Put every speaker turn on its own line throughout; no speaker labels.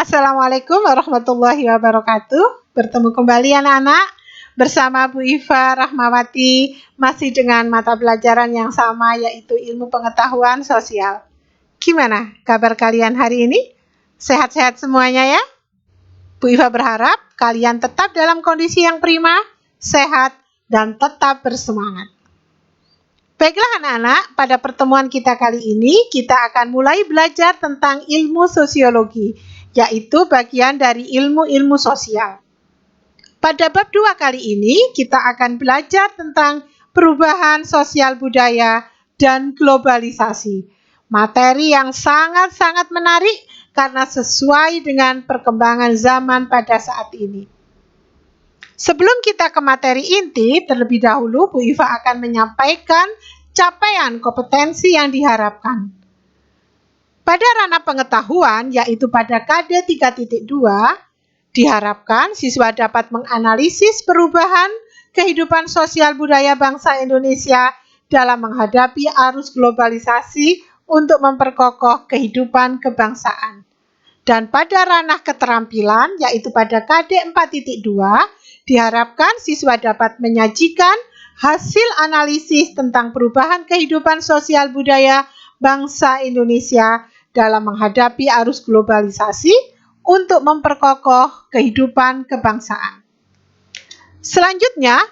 Assalamualaikum warahmatullahi wabarakatuh. Bertemu kembali anak-anak bersama Bu Iva Rahmawati, masih dengan mata pelajaran yang sama, yaitu ilmu pengetahuan sosial. Gimana kabar kalian hari ini? Sehat-sehat semuanya ya? Bu Iva berharap kalian tetap dalam kondisi yang prima, sehat, dan tetap bersemangat. Baiklah anak-anak, pada pertemuan kita kali ini, kita akan mulai belajar tentang ilmu sosiologi, yaitu bagian dari ilmu-ilmu sosial. Pada bab 2 kali ini, kita akan belajar tentang perubahan sosial budaya dan globalisasi. Materi yang sangat-sangat menarik karena sesuai dengan perkembangan zaman pada saat ini. Sebelum kita ke materi inti, terlebih dahulu Bu Iva akan menyampaikan capaian kompetensi yang diharapkan. Pada ranah pengetahuan, yaitu pada KD 3.2, diharapkan siswa dapat menganalisis perubahan kehidupan sosial budaya bangsa Indonesia dalam menghadapi arus globalisasi untuk memperkokoh kehidupan kebangsaan. Dan pada ranah keterampilan, yaitu pada KD 4.2, diharapkan siswa dapat menyajikan hasil analisis tentang perubahan kehidupan sosial budaya bangsa Indonesia dalam menghadapi arus globalisasi untuk memperkokoh kehidupan kebangsaan. Selanjutnya,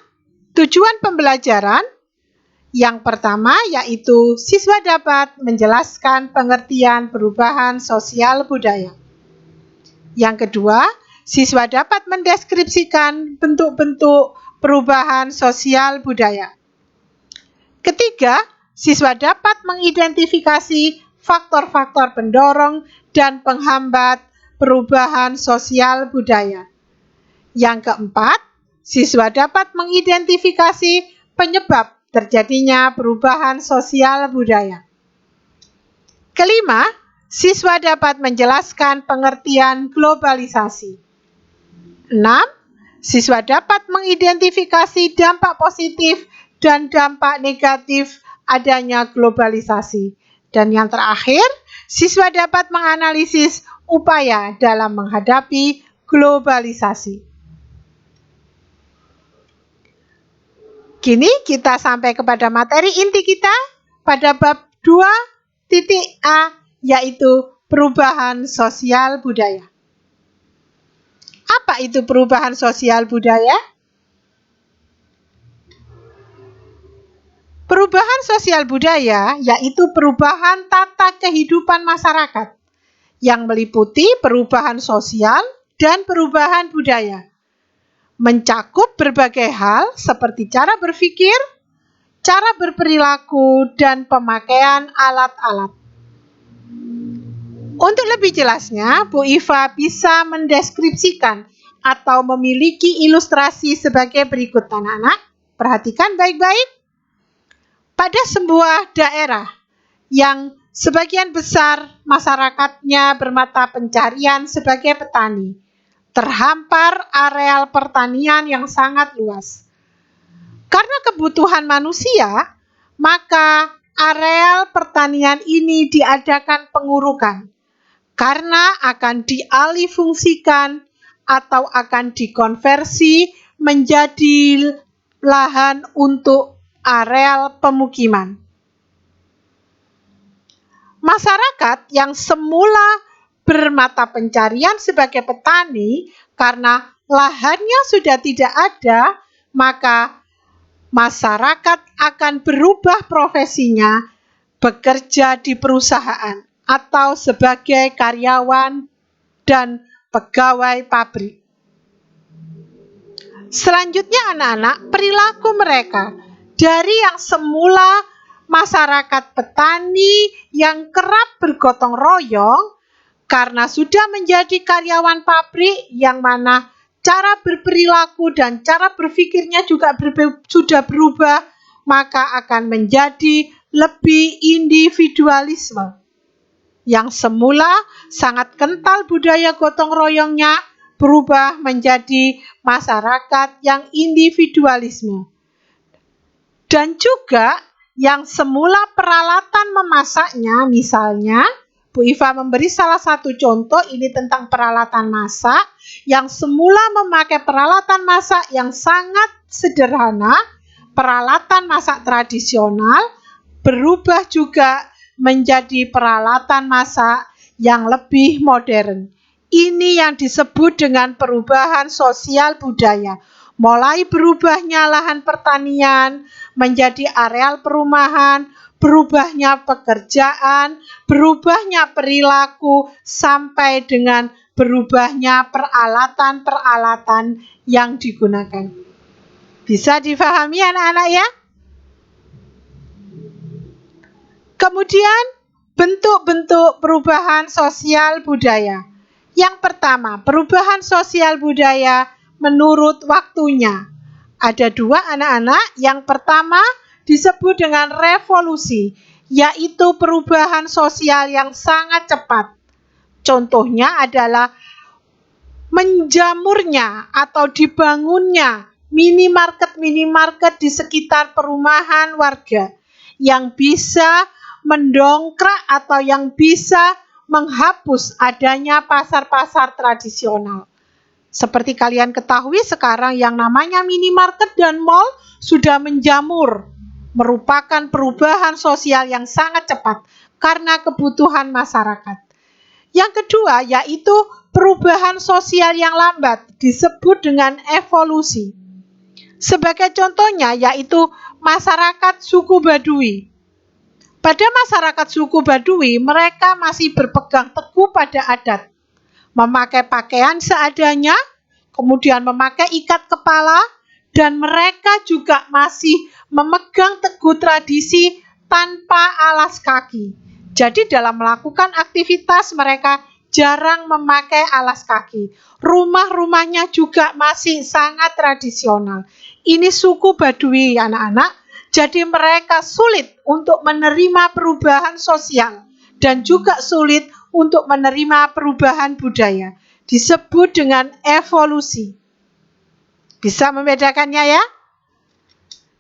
tujuan pembelajaran yang pertama yaitu siswa dapat menjelaskan pengertian perubahan sosial budaya. Yang kedua, siswa dapat mendeskripsikan bentuk-bentuk perubahan sosial budaya. Ketiga, siswa dapat mengidentifikasi faktor-faktor pendorong dan penghambat perubahan sosial budaya. Yang keempat, siswa dapat mengidentifikasi penyebab terjadinya perubahan sosial budaya. Kelima, siswa dapat menjelaskan pengertian globalisasi. 6. Siswa dapat mengidentifikasi dampak positif dan dampak negatif adanya globalisasi. Dan yang terakhir, siswa dapat menganalisis upaya dalam menghadapi globalisasi. Kini kita sampai kepada materi inti kita pada bab 2.A, yaitu perubahan sosial budaya. Apa itu perubahan sosial budaya? Perubahan sosial budaya yaitu perubahan tata kehidupan masyarakat yang meliputi perubahan sosial dan perubahan budaya. Mencakup berbagai hal seperti cara berpikir, cara berperilaku, dan pemakaian alat-alat. Untuk lebih jelasnya, Bu Iva bisa mendeskripsikan atau memiliki ilustrasi sebagai berikut anak-anak. Perhatikan baik-baik. Pada sebuah daerah yang sebagian besar masyarakatnya bermata pencarian sebagai petani, terhampar areal pertanian yang sangat luas. Karena kebutuhan manusia, maka areal pertanian ini diadakan pengurukan karena akan dialihfungsikan atau akan dikonversi menjadi lahan untuk areal pemukiman. Masyarakat yang semula bermata pencarian sebagai petani, karena lahannya sudah tidak ada, maka masyarakat akan berubah profesinya, bekerja di perusahaan atau sebagai karyawan dan pegawai pabrik. Selanjutnya anak-anak, perilaku mereka dari yang semula masyarakat petani yang kerap bergotong royong, karena sudah menjadi karyawan pabrik yang mana cara berperilaku dan cara berpikirnya juga sudah berubah, maka akan menjadi lebih individualisme. Yang semula sangat kental budaya gotong royongnya berubah menjadi masyarakat yang individualisme. Dan juga yang semula peralatan memasaknya, misalnya Bu Iva memberi salah satu contoh ini tentang peralatan masak yang semula memakai peralatan masak yang sangat sederhana, peralatan masak tradisional, berubah juga menjadi peralatan masak yang lebih modern. Ini yang disebut dengan perubahan sosial budaya. Mulai berubahnya lahan pertanian menjadi areal perumahan, berubahnya pekerjaan, berubahnya perilaku, sampai dengan berubahnya peralatan-peralatan yang digunakan. Bisa difahami anak-anak ya? Kemudian bentuk-bentuk perubahan sosial budaya. Yang pertama, perubahan sosial budaya menurut waktunya. Ada dua anak-anak. Yang pertama disebut dengan revolusi, yaitu perubahan sosial yang sangat cepat. Contohnya adalah menjamurnya atau dibangunnya minimarket-minimarket di sekitar perumahan warga yang bisa mendongkrak atau yang bisa menghapus adanya pasar-pasar tradisional. Seperti kalian ketahui sekarang yang namanya minimarket dan mall sudah menjamur, merupakan perubahan sosial yang sangat cepat karena kebutuhan masyarakat. Yang kedua yaitu perubahan sosial yang lambat, disebut dengan evolusi. Sebagai contohnya yaitu masyarakat suku Baduy. Pada masyarakat suku Baduy, mereka masih berpegang teguh pada adat, memakai pakaian seadanya, kemudian memakai ikat kepala, dan mereka juga masih memegang teguh tradisi tanpa alas kaki. Jadi dalam melakukan aktivitas mereka jarang memakai alas kaki. Rumah-rumahnya juga masih sangat tradisional. Ini suku Baduy anak-anak. Jadi mereka sulit untuk menerima perubahan sosial dan juga sulit untuk menerima perubahan budaya. Disebut dengan evolusi. Bisa membedakannya ya?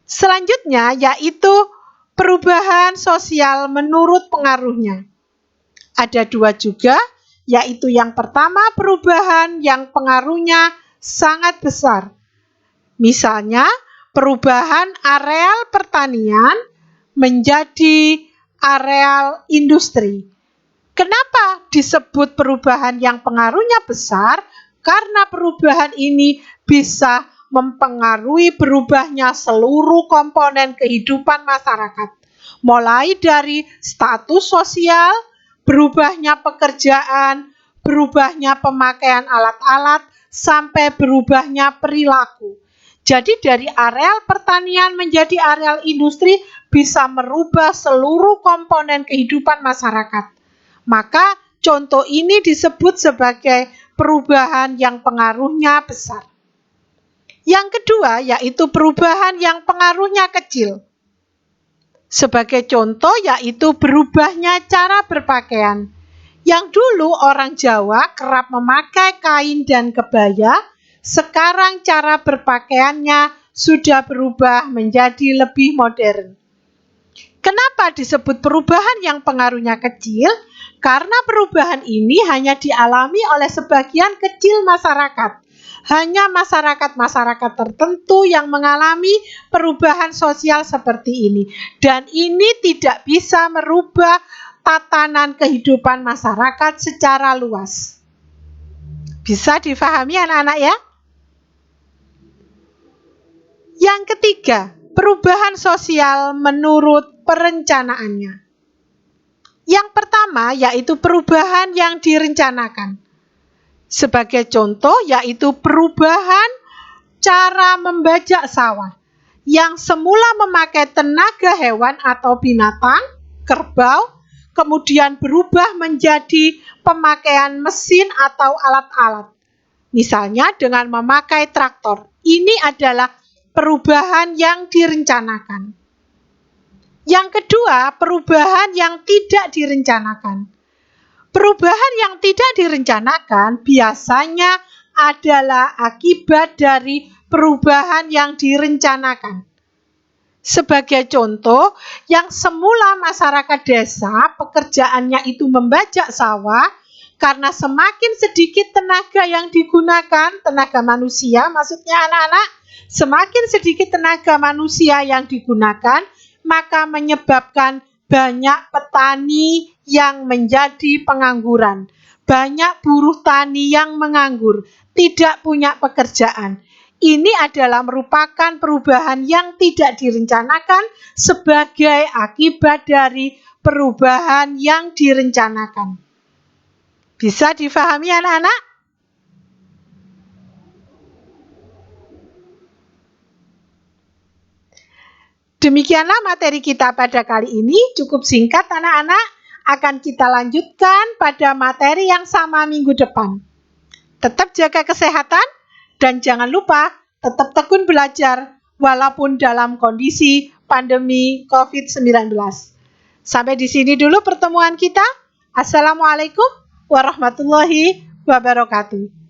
Selanjutnya yaitu perubahan sosial menurut pengaruhnya. Ada dua juga, yaitu yang pertama perubahan yang pengaruhnya sangat besar. Misalnya, perubahan areal pertanian menjadi areal industri. Kenapa disebut perubahan yang pengaruhnya besar? Karena perubahan ini bisa mempengaruhi berubahnya seluruh komponen kehidupan masyarakat. Mulai dari status sosial, berubahnya pekerjaan, berubahnya pemakaian alat-alat, sampai berubahnya perilaku. Jadi dari areal pertanian menjadi areal industri bisa merubah seluruh komponen kehidupan masyarakat. Maka contoh ini disebut sebagai perubahan yang pengaruhnya besar. Yang kedua yaitu perubahan yang pengaruhnya kecil. Sebagai contoh yaitu berubahnya cara berpakaian. Yang dulu orang Jawa kerap memakai kain dan kebaya, sekarang cara berpakaiannya sudah berubah menjadi lebih modern. Kenapa disebut perubahan yang pengaruhnya kecil? Karena perubahan ini hanya dialami oleh sebagian kecil masyarakat. Hanya masyarakat-masyarakat tertentu yang mengalami perubahan sosial seperti ini. Dan ini tidak bisa merubah tatanan kehidupan masyarakat secara luas. Bisa difahami anak-anak ya? Yang ketiga, perubahan sosial menurut perencanaannya. Yang pertama yaitu perubahan yang direncanakan. Sebagai contoh yaitu perubahan cara membajak sawah. Yang semula memakai tenaga hewan atau binatang, kerbau, kemudian berubah menjadi pemakaian mesin atau alat-alat. Misalnya dengan memakai traktor. Ini adalah perubahan yang direncanakan. Yang kedua, perubahan yang tidak direncanakan. Perubahan yang tidak direncanakan biasanya adalah akibat dari perubahan yang direncanakan. Sebagai contoh, yang semula masyarakat desa pekerjaannya itu membajak sawah, karena semakin sedikit tenaga yang digunakan, tenaga manusia maksudnya anak-anak, semakin sedikit tenaga manusia yang digunakan, maka menyebabkan banyak petani yang menjadi pengangguran. Banyak buruh tani yang menganggur, tidak punya pekerjaan. Ini adalah merupakan perubahan yang tidak direncanakan sebagai akibat dari perubahan yang direncanakan. Bisa difahami anak-anak? Demikianlah materi kita pada kali ini, cukup singkat anak-anak. Akan kita lanjutkan pada materi yang sama minggu depan. Tetap jaga kesehatan dan jangan lupa tetap tekun belajar walaupun dalam kondisi pandemi COVID-19. Sampai di sini dulu pertemuan kita. Assalamualaikum warahmatullahi wabarakatuh.